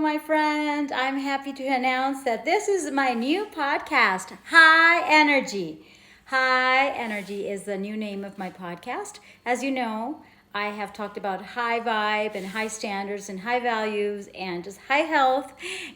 my friend. I'm happy to announce that this is my new podcast, High Energy. High Energy is the new name of my podcast. As you know, I have talked about high vibe and high standards and high values and just high health.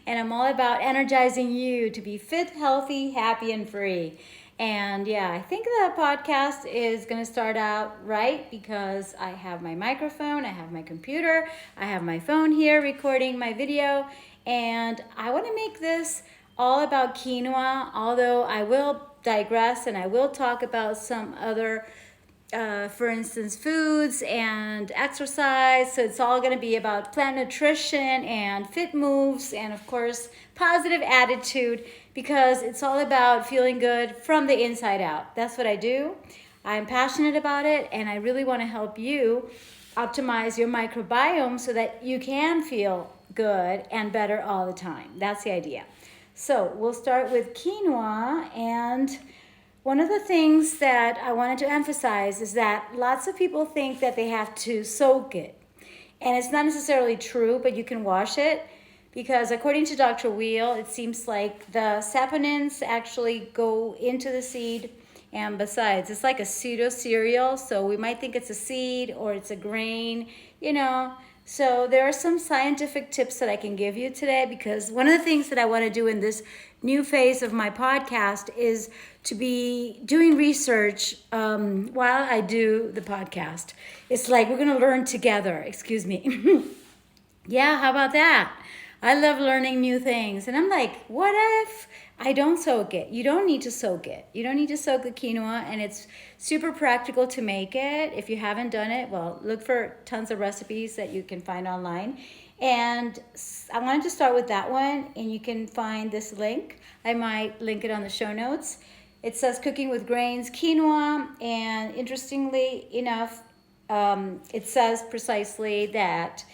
And I'm all about energizing you to be fit, healthy, happy, and free. And yeah, I think the podcast is going to start out right because I have my microphone, I have my computer, I have my phone here recording my video, and I want to make this all about quinoa, although I will digress and I will talk about some other for instance, foods and exercise. So it's all going to be about plant nutrition and fit moves and, of course, positive attitude, because it's all about feeling good from the inside out. That's what I do. I'm passionate about it, and I really want to help you optimize your microbiome so that you can feel good and better all the time. That's the idea. So we'll start with quinoa, and one of the things that I wanted to emphasize is that lots of people think that they have to soak it. And it's not necessarily true, but you can wash it, because according to Dr. Wheel, it seems like the saponins actually go into the seed. And besides, it's like a pseudo cereal, so we might think it's a seed or it's a grain, you know. So there are some scientific tips that I can give you today, because one of the things that I want to do in this new phase of my podcast is to be doing research while I do the podcast. It's like we're going to learn together. Excuse me. Yeah, how about that? I love learning new things. And I'm like, what if I don't soak it? You don't need to soak it. You don't need to soak the quinoa, and it's super practical to make it. If you haven't done it, well, look for tons of recipes that you can find online. And I wanted to start with that one, and you can find this link. I might link it on the show notes. It says cooking with grains, quinoa, and interestingly enough, it says precisely that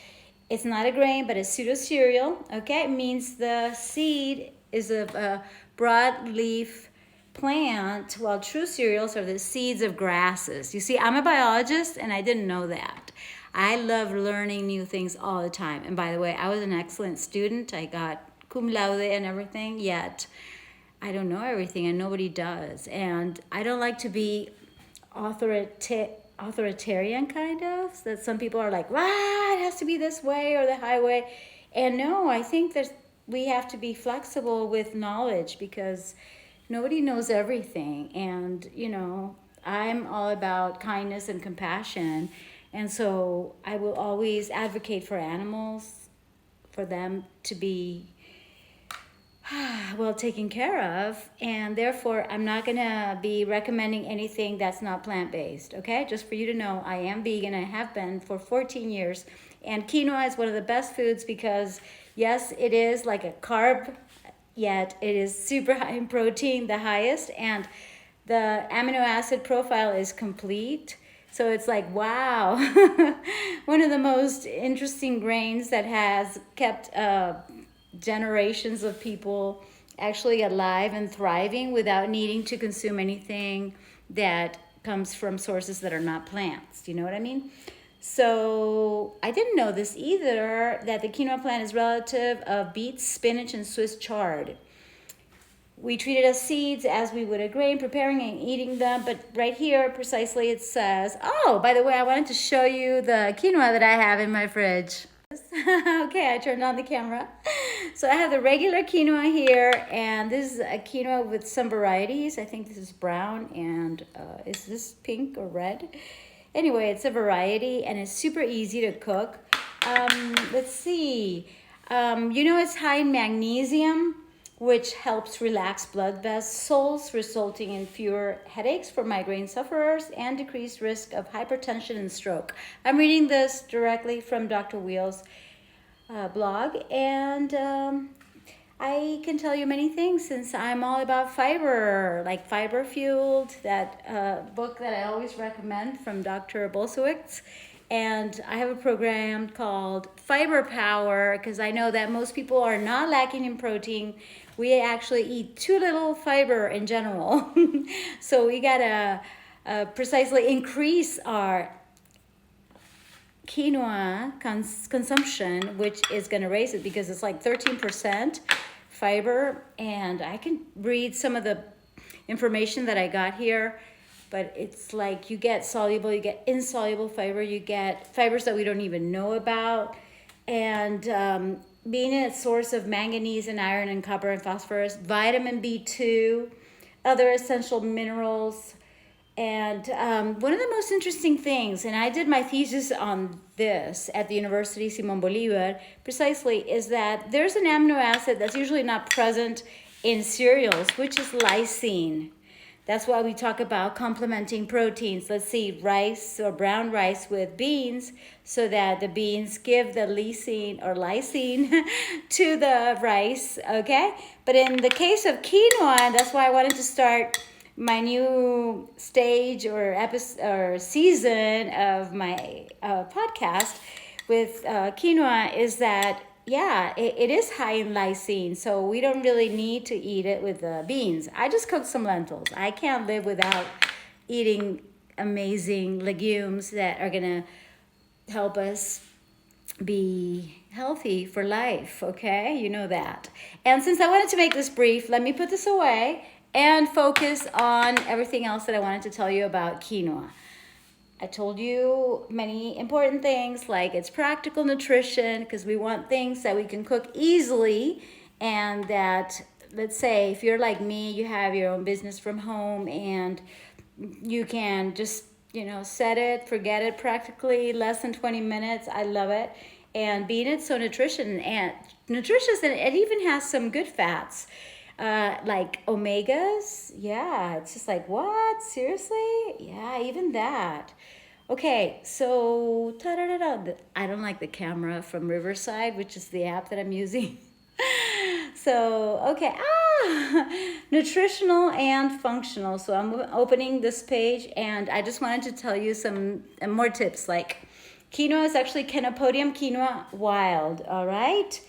it's not a grain, but a pseudo cereal. Okay, it means the seed is a broadleaf plant, while true cereals are the seeds of grasses. You see, I'm a biologist, and I didn't know that. I love learning new things all the time. And by the way, I was an excellent student. I got cum laude and everything, yet I don't know everything, and nobody does. And I don't like to be authoritarian, kind of, so that some people are like, it has to be this way or the highway. And no, I think that we have to be flexible with knowledge, because nobody knows everything. And, you know, I'm all about kindness and compassion. And so I will always advocate for animals, for them to be well taken care of. And therefore, I'm not going to be recommending anything that's not plant-based, okay? Just for you to know, I am vegan. I have been for 14 years. And quinoa is one of the best foods because, yes, it is like a carb, yet it is super high in protein, the highest, and the amino acid profile is complete. So it's like, wow, one of the most interesting grains that has kept generations of people actually alive and thriving without needing to consume anything that comes from sources that are not plants. Do you know what I mean? So I didn't know this either, that the quinoa plant is relative of beets, spinach, and Swiss chard. We treat it as seeds as we would a grain, preparing and eating them. But right here, precisely, it says, oh, by the way, I wanted to show you the quinoa that I have in my fridge. Okay, I turned on the camera. So I have the regular quinoa here, and this is a quinoa with some varieties. I think this is brown, and is this pink or red? Anyway, it's a variety, and it's super easy to cook. Let's see. You know, it's high in magnesium, which helps relax blood vessels, resulting in fewer headaches for migraine sufferers and decreased risk of hypertension and stroke. I'm reading this directly from Dr. Wheel's blog, and I can tell you many things since I'm all about fiber, like Fiber Fueled, that book that I always recommend from Dr. Bolsewicz. And I have a program called Fiber Power, because I know that most people are not lacking in protein. We actually eat too little fiber in general. So we gotta precisely increase our quinoa consumption, which is going to raise it because it's like 13% fiber. And I can read some of the information that I got here, but it's like you get soluble, you get insoluble fiber, you get fibers that we don't even know about. And being a source of manganese and iron and copper and phosphorus, vitamin B2, other essential minerals. And one of the most interesting things, and I did my thesis on this at the University Simon Bolivar, precisely, is that there's an amino acid that's usually not present in cereals, which is lysine. That's why we talk about complementing proteins. Let's see, rice or brown rice with beans, so that the beans give the lysine or lysine to the rice, okay? But in the case of quinoa, that's why I wanted to start my new stage or episode or season of my podcast with quinoa, is that yeah, it is high in lysine, so we don't really need to eat it with the beans. I just cooked some lentils. I can't live without eating amazing legumes that are gonna help us be healthy for life, okay? You know that. And since I wanted to make this brief, let me put this away and focus on everything else that I wanted to tell you about quinoa. I told you many important things, like it's practical nutrition, because we want things that we can cook easily, and that, let's say, if you're like me, you have your own business from home, and you can just, set it, forget it, practically less than 20 minutes. I love it. And being it's so nutritious, and it even has some good fats. Like omegas, yeah, it's just like, what? Seriously? Yeah, even that. Okay, so I don't like the camera from Riverside, which is the app that I'm using. So, okay, nutritional and functional. So I'm opening this page, and I just wanted to tell you some more tips. Like quinoa is actually Chenopodium quinoa wild, all right?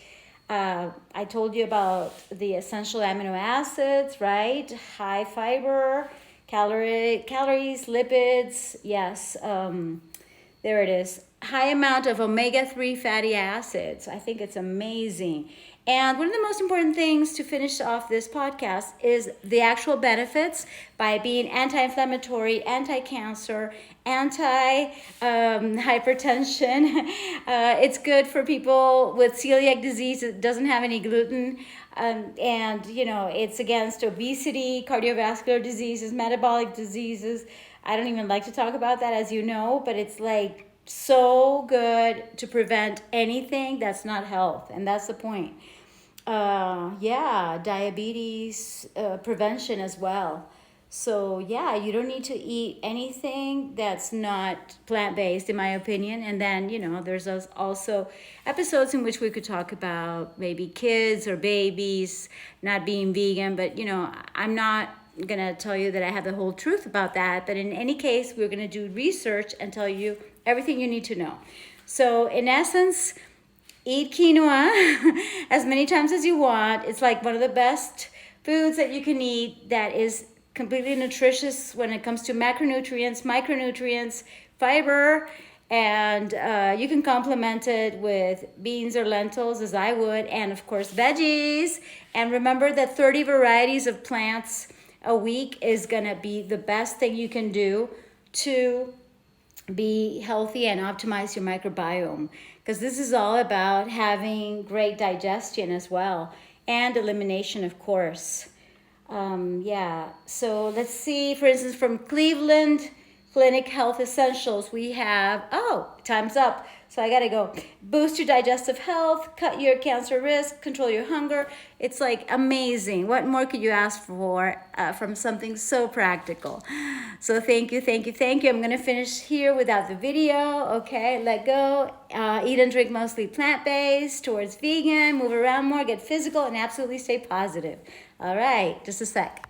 I told you about the essential amino acids, right? High fiber, calories, lipids. Yes, there it is. High amount of omega-3 fatty acids. I think it's amazing. And one of the most important things to finish off this podcast is the actual benefits by being anti-inflammatory, anti-cancer, anti-hypertension. It's good for people with celiac disease. It doesn't have any gluten. And, it's against obesity, cardiovascular diseases, metabolic diseases. I don't even like to talk about that, as you know, but it's like so good to prevent anything that's not health. And that's the point. Diabetes prevention as well. So yeah, you don't need to eat anything that's not plant-based, in my opinion. And then, there's also episodes in which we could talk about maybe kids or babies not being vegan. But, I'm not going to tell you that I have the whole truth about that. But in any case, we're going to do research and tell you everything you need to know. So in essence, eat quinoa as many times as you want. It's like one of the best foods that you can eat that is completely nutritious when it comes to macronutrients, micronutrients, fiber, and you can complement it with beans or lentils, as I would, and of course veggies. And remember that 30 varieties of plants a week is gonna be the best thing you can do to be healthy and optimize your microbiome, because this is all about having great digestion as well, and elimination, of course. So let's see, for instance, from Cleveland Clinic Health Essentials, we have, time's up, so I gotta go. Boost your digestive health, cut your cancer risk, control your hunger. It's like amazing. What more could you ask for from something so practical? So thank you. I'm gonna finish here without the video. Okay, let go. Eat and drink mostly plant-based, towards vegan, move around more, get physical, and absolutely stay positive. All right, just a sec.